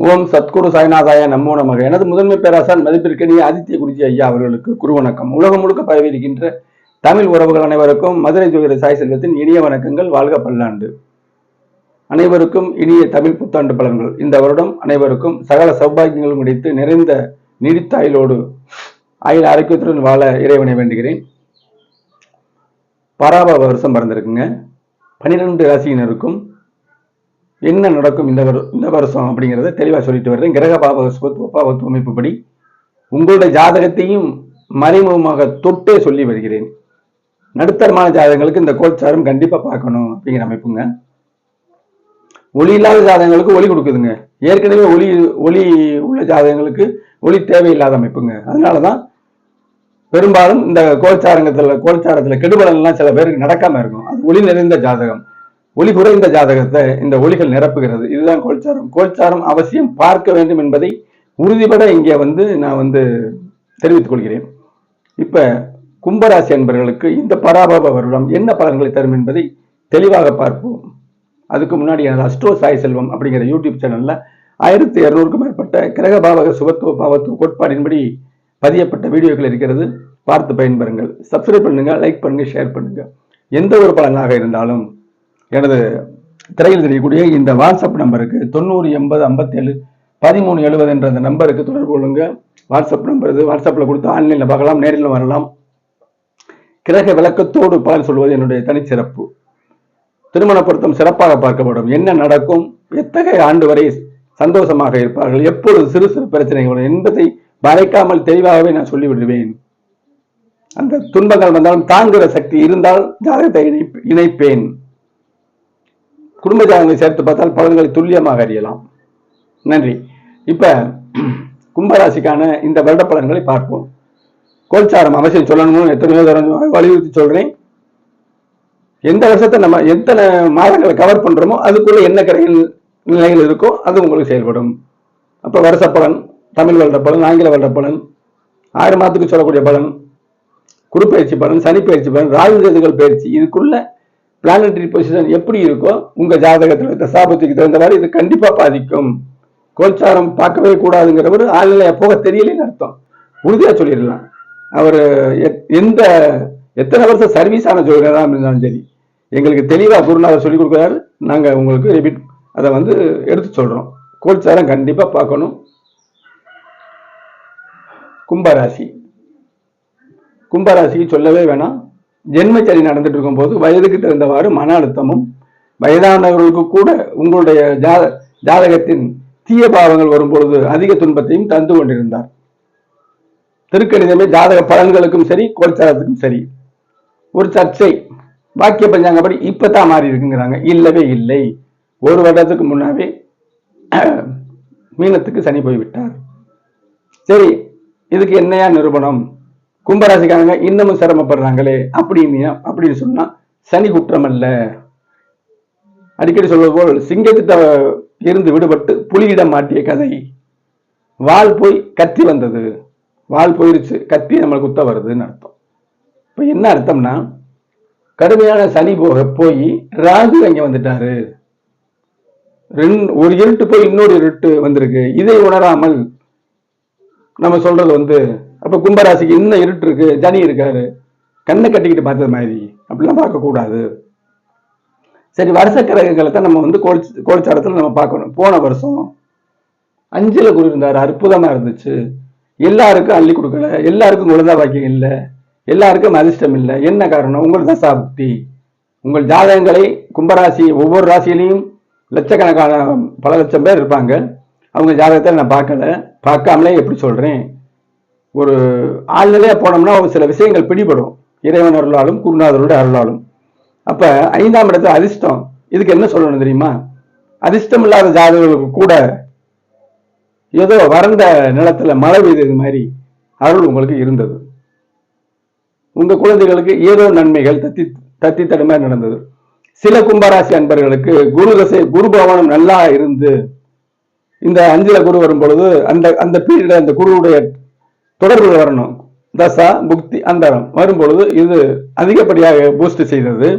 ஓம் சத்குரு சாய்நாதாய நமோ நமக. எனது முதன்மை பேராசான் மதிப்பிற்கனிய ஆதித்ய குருஜி ஐயா அவர்களுக்கு குரு வணக்கம். உலகம் முழுக்க பரவி இருக்கின்ற தமிழ் உறவுகள் அனைவருக்கும் மதுரை ஜோதிட சாய் செல்வத்தின் இனிய வணக்கங்கள். வாழ்க பல்லாண்டு. அனைவருக்கும் இனிய தமிழ் புத்தாண்டு பலன்கள். இந்த வருடம் அனைவருக்கும் சகல சௌபாகியங்களும் கிடைத்து நிறைந்த நீடித்த ஆயுளோடு ஆயுள் ஆரோக்கியத்துடன் வாழ இறைவனை வேண்டுகிறேன். பராபவ வருஷம் பிறந்திருக்குங்க. 12 ராசியினருக்கும் என்ன நடக்கும் இந்த வருஷம் அப்படிங்கிறத தெளிவாக சொல்லிட்டு வர்றேன். கிரக பாவத்துவ அமைப்புப்படி உங்களுடைய ஜாதகத்தையும் மறைமுகமாக தொட்டே சொல்லி வருகிறேன். நடுத்தரமான ஜாதகங்களுக்கு இந்த கோல்சாரம் கண்டிப்பா பார்க்கணும் அப்படிங்கிற அமைப்புங்க. ஒளி இல்லாத ஜாதகங்களுக்கு ஒளி கொடுக்குதுங்க. ஏற்கனவே ஒளி உள்ள ஜாதகங்களுக்கு ஒளி தேவையில்லாத அமைப்புங்க. அதனாலதான் பெரும்பாலும் இந்த கோல்சாரத்துல கெடுபலன்லாம் சில பேருக்கு நடக்காம இருக்கும். அது ஒளி நிறைந்த ஜாதகம். ஒளி குறைந்த ஜாதகத்தை இந்த ஒளிகள் நிரப்புகிறது. இதுதான் கோல்சாரம். கோல்சாரம் அவசியம் பார்க்க வேண்டும் என்பதை உறுதிபட இங்கே நான் தெரிவித்துக் கொள்கிறேன். இப்ப கும்பராசி அன்பர்களுக்கு இந்த பராபவ வருடம் என்ன பலன்களை தரும் என்பதை தெளிவாக பார்ப்போம். அதுக்கு முன்னாடி எனது அஸ்ட்ரோ சாய் செல்வம் அப்படிங்கிற யூடியூப் சேனல்ல 1200க்கும் மேற்பட்ட கிரக பாவக சுபத்துவ பாவத்துவ கோட்பாடின்படி பதியப்பட்ட வீடியோக்கள் இருக்கிறது. பார்த்து பயன்பெறுங்கள். சப்ஸ்கிரைப் பண்ணுங்க, லைக் பண்ணுங்க, ஷேர் பண்ணுங்க. எந்த ஒரு பலனாக இருந்தாலும் எனது திரையில் தெரியக்கூடிய இந்த வாட்ஸ்அப் நம்பருக்கு 9080571370 என்ற அந்த நம்பருக்கு தொடர்பு கொள்ளுங்க. வாட்ஸ்அப் நம்பர் இது. வாட்ஸ்அப்ல கொடுத்து ஆன்லைன்ல பார்க்கலாம், நேரில் வரலாம். கிரக விளக்கத்தோடு பலன் சொல்வது என்னுடைய தனிச்சிறப்பு. திருமண பொருத்தம் சிறப்பாக பார்க்கப்படும். என்ன நடக்கும், எத்தகைய ஆண்டு வரை சந்தோஷமாக இருப்பார்கள், எப்பொழுது சிறு சிறு பிரச்சனைகள் என்பதை மறைக்காமல் தெளிவாகவே நான் சொல்லிவிடுவேன். அந்த துன்பங்கள் வந்தாலும் தாங்குகிற சக்தி இருந்தால் ஜாதகத்தை இணைப்பேன். குடும்ப ஜாதகங்களை சேர்த்து பார்த்தால் பலன்களை துல்லியமாக அறியலாம். நன்றி. இப்ப கும்பராசிக்கான இந்த வருட பலன்களை பார்ப்போம். கோல்சாரம் அவசியம் சொல்லணும்னு எத்தனையோ வலியுறுத்தி சொல்றேன். எந்த வருஷத்தை நம்ம எத்தனை மாதங்களை கவர் பண்றோமோ அதுக்குள்ள என்ன நிலைகள் இருக்கோ அது உங்களுக்கு செயல்படும். அப்ப வருஷ பலன், தமிழ் வருட பலன், ஆங்கில வருட பலன், 6 மாதத்துக்கு சொல்லக்கூடிய பலன், குரு பயிற்சி பலன், சனி பயிற்சி பலன், ராகு கேதுகள் பயிற்சி, இதுக்குள்ள பிளானட்டரி பொசிஷன் எப்படி இருக்கோ உங்க ஜாதகத்துல தசாபத்துக்கு தகுந்த மாதிரி இது கண்டிப்பா பாதிக்கும். கோல்சாரம் பார்க்கவே கூடாதுங்கிறவர் ஆழ்நிலையா போக தெரியலன்னு அர்த்தம். உறுதியா சொல்லிடலாம். அவர் எத்தனை வருஷம் சர்வீஸ் ஆன ஜோதிடரா இருந்தாலும் சரி, எங்களுக்கு தெளிவா குருநாதர் சொல்லிக் கொடுக்குறாரு. நாங்க உங்களுக்கு ரிப்பீட் அதை எடுத்து சொல்றோம். கோல்சாரம் கண்டிப்பா பார்க்கணும். கும்பராசிக்கு சொல்லவே வேணாம். ஜென்மச்சரி நடந்துட்டு இருக்கும் போது வயதுக்கு தகுந்தவாறு மன அழுத்தமும், வயதானவர்களுக்கு கூட உங்களுடைய ஜாதகத்தின் தீய பாவங்கள் வரும்பொழுது அதிக துன்பத்தையும் தந்து கொண்டிருந்தார். திருக்கணிதமே ஜாதக பலன்களுக்கும் சரி, கோல்சாரத்துக்கும் சரி ஒரு சர்ச்சை. வாக்கிய பஞ்சாங்கப்படி இப்பதான் மாறி இருக்குங்கிறாங்க. இல்லவே இல்லை. 1 வருடத்துக்கு முன்னாவே மீனத்துக்கு சனி போய்விட்டார். சரி, இதுக்கு என்னையா நிரூபணம்? கும்பராசிக்காரங்க இன்னமும் சிரமப்படுறாங்களே அப்படின்னு சொன்னா சனி குற்றம் அல்ல. அடிக்கடி சொல்வது போல் சிங்கத்திட்ட இருந்து விடுபட்டு புலியிடம் மாட்டிய கதை. வால் போய் கத்தி வந்தது. வால் போயிருச்சு, கத்தி நம்மளுக்கு குத்த வருதுன்னு அர்த்தம். இப்ப என்ன அர்த்தம்னா, கடுமையான சனி போய் ராகு அங்க வந்துட்டாரு. ஒரு இருட்டு போய் இன்னொரு இருட்டு வந்திருக்கு. இதை உணராமல் நம்ம சொல்றது அப்ப கும்பராசிக்கு இன்னும் இருட்டு இருக்கு, சனி இருக்காரு, கண்ணை கட்டிக்கிட்டு பார்த்தது மாதிரி அப்படிலாம் பார்க்க கூடாது. சரி, வருஷ கிரகங்களை தான் நம்ம கோல்சாரத்துல நம்ம பார்க்கணும். போன வருஷம் 5ல் குரு இருந்தாரு, அற்புதமா இருந்துச்சு. எல்லாருக்கும் அள்ளி கொடுக்கல, எல்லாருக்கும் குழந்தை பாக்கியம் இல்லை, எல்லாருக்கும் அதிர்ஷ்டம் இல்லை. என்ன காரணம்? உங்கள் தசாபுக்தி. உங்கள் ஜாதகங்களை கும்பராசி ஒவ்வொரு ராசியிலையும் லட்சக்கணக்கான பல லட்சம் பேர் இருப்பாங்க. அவங்க ஜாதகத்தை நான் பார்க்காமலே எப்படி சொல்றேன், ஒரு ஆழ்நிலையா போனோம்னா ஒரு சில விஷயங்கள் பிடிபடும். இறைவன் அருளாலும் குருநாதருடைய அருளாலும். அப்ப 5ஆம் இடத்துல அதிர்ஷ்டம். இதுக்கு என்ன சொல்லணும் தெரியுமா? அதிர்ஷ்டம் இல்லாத ஜாதகங்களுக்கு கூட ஏதோ வறண்ட நிலத்துல மழை பெய்தது மாதிரி அருள் உங்களுக்கு இருந்தது. உங்க குழந்தைகளுக்கு ஏதோ நன்மைகள் தத்தி தடுமாறி நடந்தது. சில கும்பராசி அன்பர்களுக்கு குரு பவனம் நல்லா இருந்து இந்த 5ல் குரு வரும் பொழுது அந்த பீரியட் அந்த குருவுடைய தொடர்பு வரணும். தசா புக்தி அந்தரம் வரும்பொழுது இது அதிகப்படியாக பூஸ்ட் செய்தது.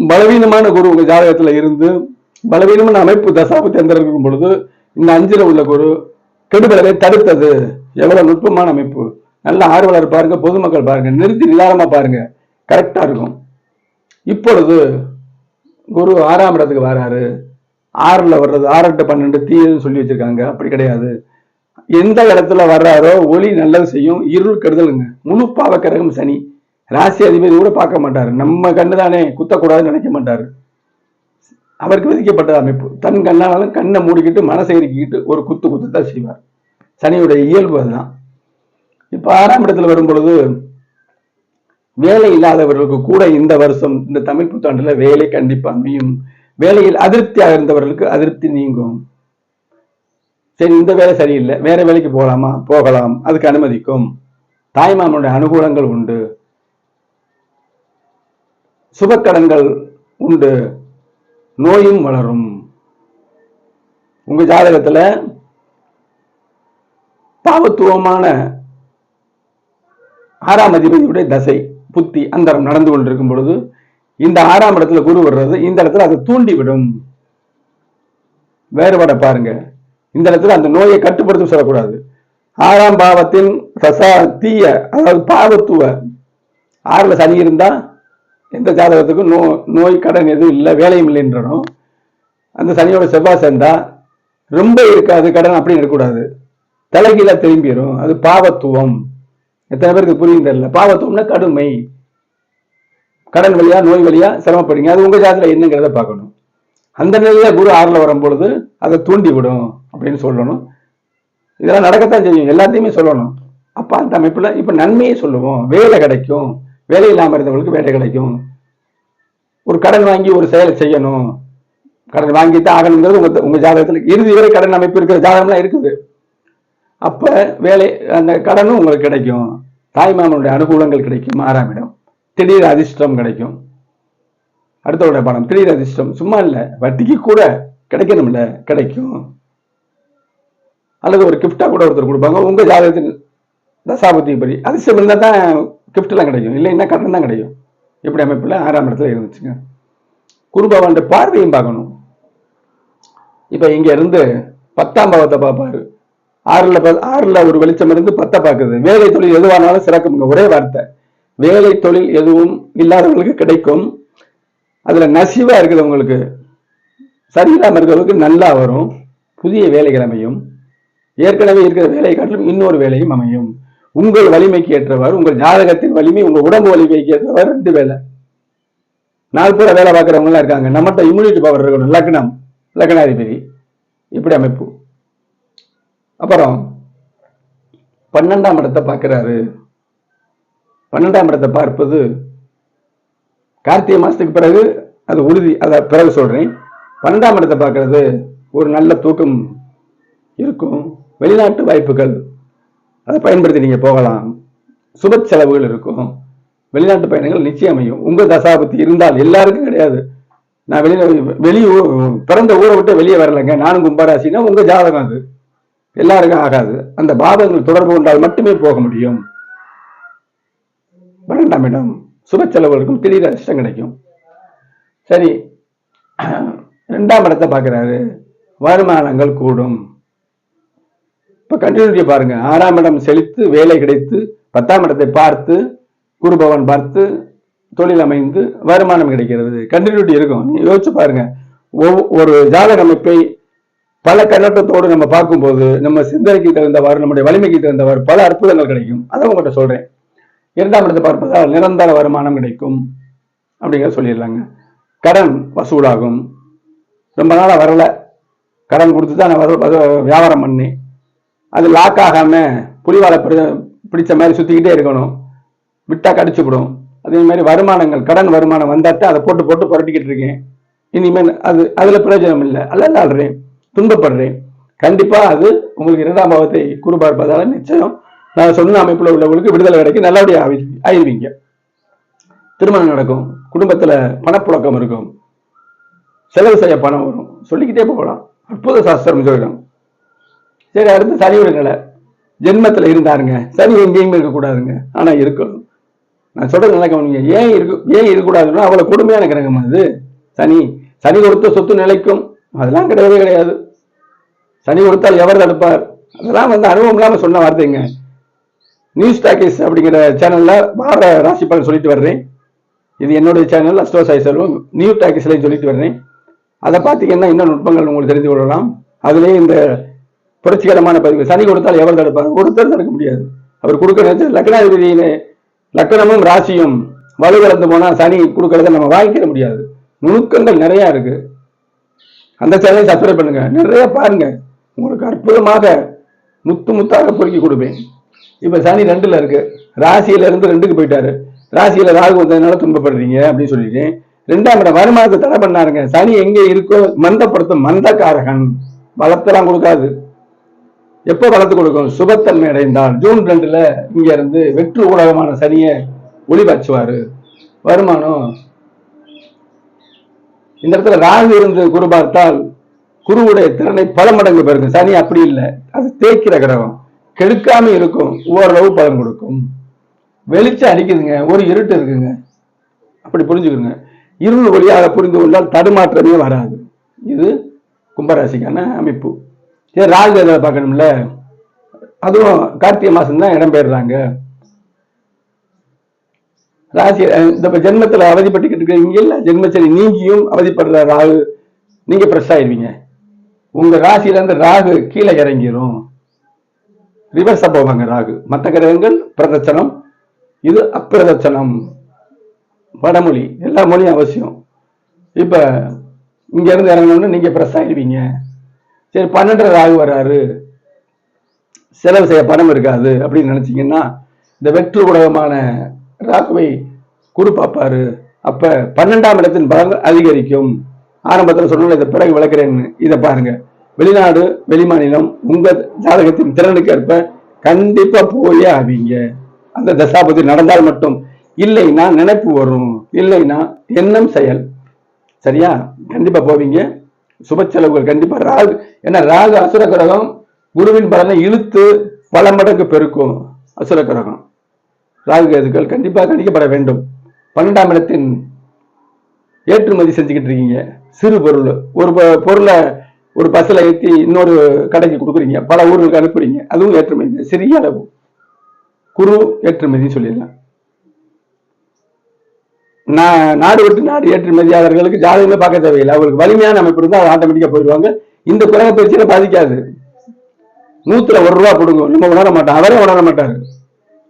பலவீனமான குரு உங்க ஜாதகத்துல இருந்து பலவீனமான அமைப்பு தசாபுத்தி அந்தரம் இருக்கும் பொழுது இந்த 5ல் உள்ள குரு கெடுபலனை தடுத்தது. எவ்வளவு நுட்பமான அமைப்பு. நல்ல ஆர்வலர் பாருங்க, பொதுமக்கள் பாருங்க, நிறுத்தி நிதானமா பாருங்க, கரெக்டா இருக்கும். இப்பொழுது குரு 6ஆம் இடத்துக்கு வராரு. 6ல் வர்றது 6 to 12 தீயதுன்னு சொல்லி வச்சிருக்காங்க. அப்படி கிடையாது. எந்த இடத்துல வர்றாரோ ஒளி நல்லது செய்யும், இருள் கெடுதலுங்க. முழு பாவக்கிரகம் சனி. ராசி அதிபதி கூட பார்க்க மாட்டாரு. நம்ம கண்ணுதானே குத்தக்கூடாதுன்னு நினைக்க மாட்டாரு. அவருக்கு விதிக்கப்பட்ட அமைப்பு. தன் கண்ணாலும் கண்ணை மூடிக்கிட்டு மனசை இறுக்கிக்கிட்டு ஒரு குத்துத்தான் செய்வார். சனியுடைய இயல்பு அதுதான். இப்ப 6ஆம் இடத்துல வரும் பொழுது வேலை இல்லாதவர்களுக்கு கூட இந்த வருஷம், இந்த தமிழ் புத்தாண்டுல வேலை கண்டிப்பா அமையும். வேலையில் அதிருப்தியாக இருந்தவர்களுக்கு அதிருப்தி நீங்கும். சரி, இந்த வேலை சரியில்லை, வேற வேலைக்கு போகலாமா, போகலாம், அதுக்கு அனுமதிக்கும். தாய்மாமனுடைய அனுகூலங்கள் உண்டு. சுபக்கடன்கள் உண்டு. நோயும் வளரும். உங்க ஜாதகத்துல பாவத்துவமான 6ஆம் அதிபதியுடைய தசை புத்தி அந்தரம் நடந்து கொண்டிருக்கும் பொழுது இந்த 6ஆம் இடத்துல குரு வர்றது இந்த இடத்துல அதை தூண்டிவிடும். வேறுபாட பாருங்க. இந்த இடத்துல அந்த நோயை கட்டுப்படுத்த சொல்லக்கூடாது. 6ஆம் பாவத்தின் தீய, அதாவது பாவத்துவ 6ல் சனி இருந்தா எந்த ஜாதகத்துக்கும் நோய் கடன் எதுவும் இல்லை, வேலையும் இல்லைன்றனும். அந்த சனியோட செவ்வாய் சேர்ந்தா ரொம்ப இருக்காது கடன், அப்படின்னு இருக்கக்கூடாது. தலைகீழ திரும்பிடும். அது பாவத்துவம். எத்தனை பேருக்கு புரியும் தெரியல. பாவத்துவம்னா கடுமை. கடன் வழியா நோய் வழியா சிரமப்படுங்க. அது உங்க ஜாதகத்துல என்னங்கிறத பார்க்கணும். அந்த நிலையில குரு 6ல் வரும் பொழுது அதை தூண்டி விடும் அப்படின்னு சொல்லணும். இதெல்லாம் நடக்கத்தான் செய்யும், எல்லாத்தையுமே சொல்லணும். அப்ப அந்த அமைப்புல இப்ப நன்மையை சொல்லுவோம். வேலை கிடைக்கும், வேலை இல்லாம இருந்தவங்களுக்கு வேலை கிடைக்கும். ஒரு கடன் வாங்கி ஒரு செயலை செய்யணும், கடன் வாங்கித்தான் ஆகணுங்கிறது உங்க ஜாதகத்துல இறுதி வரை கடன் அமைப்பு இருக்கிற ஜாதகம்லாம் இருக்குது. அப்ப வேலை, அந்த கடனும் உங்களுக்கு கிடைக்கும். தாய்மாமனுடைய அனுகூலங்கள் கிடைக்கும். 6ஆம் இடம். திடீர் அதிர்ஷ்டம் கிடைக்கும். அடுத்தவருடைய பணம், திடீர் அதிர்ஷ்டம். சும்மா இல்ல, வட்டிக்கு கூட கிடைக்கணும்ல, கிடைக்கும். அல்லது ஒரு கிஃப்டா கூட ஒருத்தர் கொடுப்பாங்க. உங்க ஜாதகத்தின் தசாபுத்தி படி அதிர்ஷ்டம் இருந்தா தான் கிஃப்ட் எல்லாம் கிடைக்கும், இல்லைன்னா கடன் தான் கிடைக்கும். இப்படி அமைப்புல 6ஆம் இடத்துல இருந்துச்சுங்க. குரு பகவான் பார்வையும் பார்க்கணும். இப்ப இங்க இருந்து 10ஆம் பாவத்தை பார்ப்பாரு. 6ல் ஒரு வெளிச்சம் இருந்து 10 பார்க்குது. வேலை தொழில் எதுவானாலும் சிறக்குங்க. ஒரே வார்த்தை, வேலை தொழில் எதுவும் இல்லாதவங்களுக்கு கிடைக்கும். அதுல நசிவா இருக்குது உங்களுக்கு, சரியில்லாம இருக்கிறவங்களுக்கு நல்லா வரும். புதிய வேலைகள் அமையும். ஏற்கனவே இருக்கிற வேலையை காட்டிலும் இன்னொரு வேலையும் அமையும். உங்கள் வலிமைக்கு ஏற்றவாறு, உங்கள் ஜாதகத்தின் வலிமை உங்க உடம்பு வலிமைக்கு ஏற்றவாறு 2 வேலை. 4 பேரை வேலை பார்க்கறவங்க எல்லாம் இருக்காங்க. நம்மகிட்ட இம்யூனிட்டி பவர் இருக்கணும். லக்னம், லக்னாதிபதி, இப்படி அமைப்பு. அப்புறம் 12ஆம் இடத்தை பார்க்கிறாரு. 12ஆம் இடத்தை பார்ப்பது கார்த்திகை மாசத்துக்கு பிறகு அது உறுதி. அதை பிறகு சொல்றேன். 12ஆம் இடத்தை பார்க்கறது ஒரு நல்ல தூக்கம் இருக்கும். வெளிநாட்டு வாய்ப்புகள், அதை பயன்படுத்தி நீங்க போகலாம். சுப செலவுகள் இருக்கும். வெளிநாட்டு பயணங்கள் நிச்சயம் அமையும். உங்க தசாபத்தி இருந்தால், எல்லாருக்கும் கிடையாது. நான் வெளியூர் பிறந்த ஊரை விட்டு வெளியே வரலைங்க, நானும் கும்பராசினா உங்க ஜாதகம் அது. எல்லாருக்கும் ஆகாது. அந்த பாவங்கள் தொடர்பு கொண்டால் மட்டுமே போக முடியும். 12ஆம் இடம் சுப செலவுகளுக்கும் திடீர் அதிர்ஷ்டம் கிடைக்கும். சரி, 2ஆம் இடத்தை பார்க்கிறாரு. வருமானங்கள் கூடும். இப்ப கண்டினியூட்டி பாருங்க. 6ஆம் இடம் செழித்து வேலை கிடைத்து 10ஆம் இடத்தை பார்த்து குரு பகவான் பார்த்து தொழில் அமைந்து வருமானம் கிடைக்கிறது. கண்டினியூட்டி இருக்கும். நீ யோசிச்சு பாருங்க. ஒரு ஜாதக அமைப்பை பல கண்ணோட்டத்தோடு நம்ம பார்க்கும்போது நம்ம சிந்தனைக்கு தகுந்தவாறு, நம்முடைய வலிமைக்கு தகுந்தவாறு பல அற்புதங்கள் கிடைக்கும். அதை உங்கள்கிட்ட சொல்றேன். 2ஆம் இடத்தை பார்ப்பதால் நிரந்தர வருமானம் கிடைக்கும் அப்படிங்கிறத சொல்லிடலாங்க. கடன் வசூலாகும். ரொம்ப நாளா வரல, கடன் கொடுத்து தான் நான் வியாபாரம் பண்ணி அது லாக் ஆகாம புலிவாலை பிடிச்ச மாதிரி சுத்திக்கிட்டே இருக்கணும். விட்டா கடிச்சுவிடும். அதே மாதிரி வருமானங்கள், கடன் வருமானம் வந்தாத்தான் அதை போட்டு போட்டு புரட்டிக்கிட்டு இருக்கேன். இனிமேல் அதுல பிரயோஜனம் இல்லை, அல்ல துன்பப்படுறேன். கண்டிப்பா அது உங்களுக்கு 2ஆம் பாவத்தை குரு பார்ப்பதால நிச்சயம் நான் சொன்ன அமைப்புல உள்ளவங்களுக்கு விடுதலை கிடைக்கும். நல்லபடியா ஆயிடுவீங்க. திருமணம் நடக்கும். குடும்பத்துல பணப்புழக்கம் இருக்கும். செலவு செய்ய பணம் வரும். சொல்லிக்கிட்டே போகலாம். அற்புத சாஸ்திரம் சொல்லிடும். சரி, அடுத்து சனியோட நிலை. ஜென்மத்துல இருந்தாருங்க. சனி எங்கேயுமே இருக்கக்கூடாதுங்க, ஆனா இருக்கணும். நான் சொல்றது நல்லா கவனிங்க. ஏன் இருக்கக்கூடாதுன்னா அவ்வளவு கொடுமையான கிரகம் அது. சனி கொடுத்த சொத்து நிலைக்கும், அதெல்லாம் கிடையவே கிடையாது. சனி கொடுத்தால் எவர் தடுப்பார்? அதெல்லாம் அனுபவம் இல்லாம சொன்ன வார்த்தைங்க. நியூஸ் டாக்கிஸ் அப்படிங்கிற சேனல்ல வார ராசி பலன் சொல்லிட்டு வர்றேன். இது என்னுடைய சேனல் அஸ்ட்ரோ சாய் செல்வம். நியூ டாக்கிஸ்லையும் சொல்லிட்டு வர்றேன். அதை பார்த்தீங்கன்னா இன்னும் நுட்பங்கள் உங்களுக்கு தெரிந்து கொள்ளலாம். அதுலேயே இந்த புரட்சிகரமான பதிவு, சனி கொடுத்தால் எவர் தடுப்பார்? ஒருத்தர் தடுக்க முடியாது. அவர் கொடுக்க லக்னாதிபதியின் லக்கணமும் ராசியும் வலுவிழந்து போனா சனி கொடுக்கறத நம்ம வாங்கிக்க முடியாது. நுணுக்கங்கள் நிறைய இருக்கு. அந்த சேனலை சப்ஸ்கிரைப் பண்ணுங்க, நிறைய பாருங்க. உங்களுக்கு அற்புதமாக முத்து முத்தாக பொறுக்கி கொடுப்பேன். இப்ப சனி 2ல இருக்கு, ராசியில இருந்து 2க்கு போயிட்டாரு. ராசியில ராகு வந்ததுனால துன்பப்படுறீங்க அப்படின்னு சொல்லிட்டு 2ஆம் இடம் வருமானத்தை தடை பண்ணாருங்க. சனி எங்க இருக்கோ மந்தப்படுத்தும், மந்தக்காரகன். பலத்தெல்லாம் கொடுக்காது. எப்ப பலத்து கொடுக்கும்? சுபத்தன்மை அடைந்தால் ஜூன் 2ல இங்க இருந்து வெற்று ஊடகமான சனியை ஒளிபாச்சுவாரு. வருமானம் இந்த இடத்துல ராகு இருந்து குரு பார்த்தால் குருவுடைய திறனை பல மடங்கு பெருக்கும். சனி அப்படி இல்லை, அது தேய்க்கிற கிரகம், கெடுக்காம இருக்கும், ஓரளவு பலன் கொடுக்கும். வெளிச்சம் அடிக்குதுங்க, ஒரு இருட்டு இருக்குங்க, அப்படி புரிஞ்சுக்கோங்க. இருள் வழியாக புரிந்து கொண்டால் தடுமாற்றமே வராது. இது கும்பராசிக்கான அமைப்பு. ராகு எதை பார்க்கணும்ல, அதுவும் கார்த்திகை மாசம் தான் இடம்பெயர்றாங்க. ராசி இந்த ஜென்மத்துல அவதிப்பட்டுக்கிட்டு இருக்கீங்க இல்ல, ஜென்மச்சரி நீங்கியும் அவதிப்படுற ராகு நீங்க ஃப்ரெஷ் ஆயிருவீங்க. உங்க ராசியில இருந்து ராகு கீழே இறங்கிரும், ரிவர்ஸா போவாங்க ராகு. மற்ற கிரகங்கள் பிரதட்சணம், இது அப்பிரதட்சணம். வடமொழி, எல்லா மொழியும் அவசியம். இப்ப இங்க இருந்து இறங்கணும்னு நீங்க ஃப்ரெஷ் ஆயிருவீங்க. சரி, 12 ராகு வராரு, செலவு செய்ய பணம் இருக்காது அப்படின்னு நினைச்சீங்கன்னா இந்த வெற்று உலகமான ராகுவை குரு பார்ப்பாரு. அப்ப 12ஆம் இடத்தின் பலங்கள் அதிகரிக்கும். ஆரம்பத்தில் சொன்ன இதை பிறகு விளக்குறேன்னு இதை பாருங்க. வெளிநாடு, வெளிமாநிலம் உங்க ஜாதகத்தின் திறனுக்கு ஏற்ப கண்டிப்பா போயே ஆவீங்க. அந்த தசாபதி நடந்தால் மட்டும், இல்லைன்னா நினைப்பு வரும், இல்லைன்னா எண்ணம் செயல். சரியா? கண்டிப்பா போவீங்க. சுப செலவுகள் கண்டிப்பா. ராகு ஏன்னா ராகு அசுர கிரகம், குருவின் பலனை இழுத்து பல மடங்கு பெருக்கும். அசுர கிரகம் ராகு கேதுக்கள் கண்டிப்பாக கணிக்கப்பட வேண்டும். 12ஆம் இடத்தின் ஏற்றுமதி செஞ்சுக்கிட்டு இருக்கீங்க. சிறு பொருள், ஒரு பொருளை ஒரு பஸ்ல ஏற்றி இன்னொரு கடைக்கு கொடுக்குறீங்க, பல ஊர்களுக்கு அனுப்புறீங்க, அதுவும் ஏற்றுமதி, சிறிய அளவு. குரு ஏற்றுமதி சொல்லிடலாம். நாடு விட்டு நாடு ஏற்றுமதியாளர்களுக்கு ஜாதகமே பார்க்க தேவையில்லை. அவங்களுக்கு வலிமையான அமைப்பு இருந்தால் அது ஆட்டோமேட்டிக்கா போயிடுவாங்க. இந்த கிரக பயிற்சியில பாதிக்காது. 100ல 1 ரூபா கொடுங்க, நம்ம உணர மாட்டோம், அவரே உணர மாட்டாரு.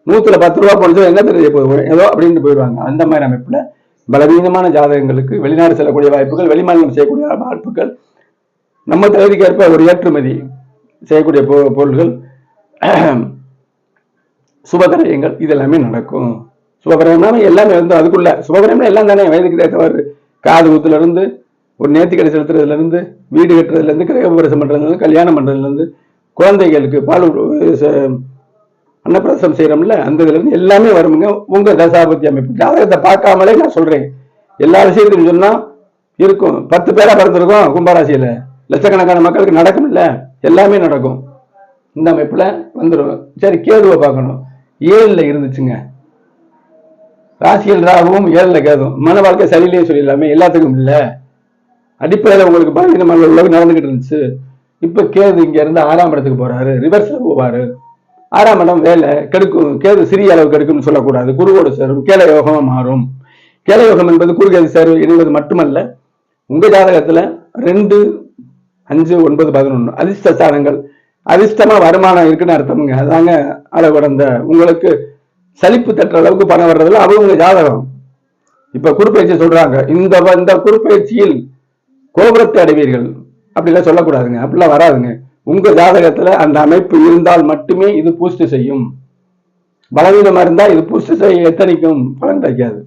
100ல 10 ரூபா போனது என்ன தெரிய போய் ஏதோ அப்படின்னு போயிடுவாங்க. அந்த மாதிரி அமைப்புல பலவீனமான ஜாதகங்களுக்கு வெளிநாடு செல்லக்கூடிய வாய்ப்புகள், வெளிமாநிலம் செய்யக்கூடிய வாய்ப்புகள், நம்ம தகுதிக்கு ஏற்ப ஒரு ஏற்றுமதி செய்யக்கூடிய பொருள்கள், சுபகரயங்கள், இதெல்லாமே நடக்கும். சுபகரயம்னா எல்லாமே வந்து அதுக்குள்ள சுபகரயம்னா எல்லாம் தானே. வயதுக்கு ஏற்றவாறு காது குத்துல இருந்து ஒரு நேர்த்திக்கடை செலுத்துறதுல இருந்து, வீடு கட்டுறதுல இருந்து, கிரகப்பிரவேசம் பண்றதுல இருந்து, கல்யாணம் பண்றதுல இருந்து, குழந்தைகளுக்கு பால் அன்னப்பிரசம் செய்யறோம்ல, அந்த இதுல இருந்து எல்லாமே வருமுங்க. உங்க தசாபத்தி அமைப்பு ஜாதகத்தை பார்க்காமலே நான் சொல்றேன். எல்லா விஷயத்தையும் சொன்னா இருக்கும். 10 பேரா பிறந்திருக்கும் கும்பராசியில, லட்சக்கணக்கான மக்களுக்கு நடக்கும் இல்ல, எல்லாமே நடக்கும். இந்த அமைப்புல வந்துடும். சரி, கேதுவை பார்க்கணும். 7ல இருந்துச்சுங்க, ராசியில் ராகுவும் 7ல கேதுவும். மன வாழ்க்கை சரியில்லையே சொல்லிடலாமே, எல்லாத்துக்கும் இல்ல. அடிப்படையில உங்களுக்கு பலவீனமான உலகம் நடந்துகிட்டு இருந்துச்சு. இப்ப கேது இங்க இருந்து 6ஆம் இடத்துக்கு போறாரு, ரிவர்ஸ்ல போவாரு. 6ஆம் இடம் வேலை கெடுக்கும். கேது சிறிய அளவு கெடுக்கும்னு சொல்லக்கூடாது. குருவோடு சேரும், கேல யோகமா மாறும். கேல யோகம் என்பது குரு கேது சேர்வு இணைவது மட்டுமல்ல, உங்க ஜாதகத்துல 2, 5, 9, 11 அதிர்ஷ்ட ஸ்தானங்கள், அதிர்ஷ்டமா வருமானம் இருக்குன்னு அர்த்தம்ங்க. அதாங்க அளவு கடந்த உங்களுக்கு சலிப்பு தட்டுற அளவுக்கு பணம் வர்றதுல அவங்க ஜாதகம். இப்ப குறுப்பயிற்சி சொல்றாங்க, இந்த குறுப்பயிற்சியில் கோபுரத்தை அடைவீர்கள் அப்படிலாம் சொல்லக்கூடாதுங்க, அப்படிலாம் வராதுங்க. உங்க ஜாதகத்துல அந்த அமைப்பு இருந்தால் மட்டுமே இது பூஸ்ட் செய்யும். பலவீனமா இருந்தா இது பூஸ்ட் செய்ய எத்தனைக்கும் பலன் கிடைக்காது.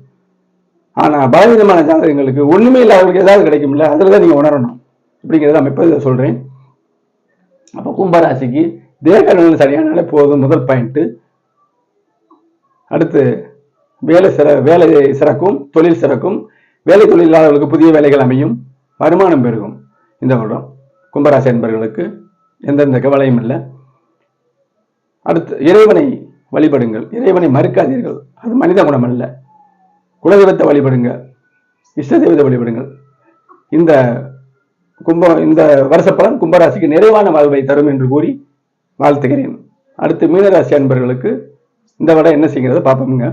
ஆனா பலவீனமான ஜாதகங்களுக்கு ஒண்ணுமே இல்லாதவங்களுக்கு ஏதாவது கிடைக்கும்ல, அதுலதான் நீங்க உணரணும் அப்படிங்கிறத அமைப்பு இதை சொல்றேன். அப்ப கும்பராசிக்கு தேக சரியானாலே போதும், முதல் பாயிண்ட். அடுத்து வேலை சிறக்கும், தொழில் சிறக்கும். வேலை தொழில் இல்லாதவர்களுக்கு புதிய வேலைகள் அமையும், வருமானம் பெருகும். இந்த வருடம் கும்பராசி என்பவர்களுக்கு எந்தெந்த கவலையும் இல்லை. அடுத்து இறைவனை வழிபடுங்கள், இறைவனை மறுக்காதீர்கள். அது மனித குணம் அல்ல. குலதெய்வத்தை வழிபடுங்க, இஷ்ட தெய்வத்தை வழிபடுங்கள். இந்த இந்த வருஷப்பலன் கும்பராசிக்கு நிறைவான வாழ்வை தரும் என்று கூறி வாழ்த்துகிறேன். அடுத்து மீனராசி அன்பர்களுக்கு இந்த விட என்ன செய்கிறது பார்ப்போம்ங்க.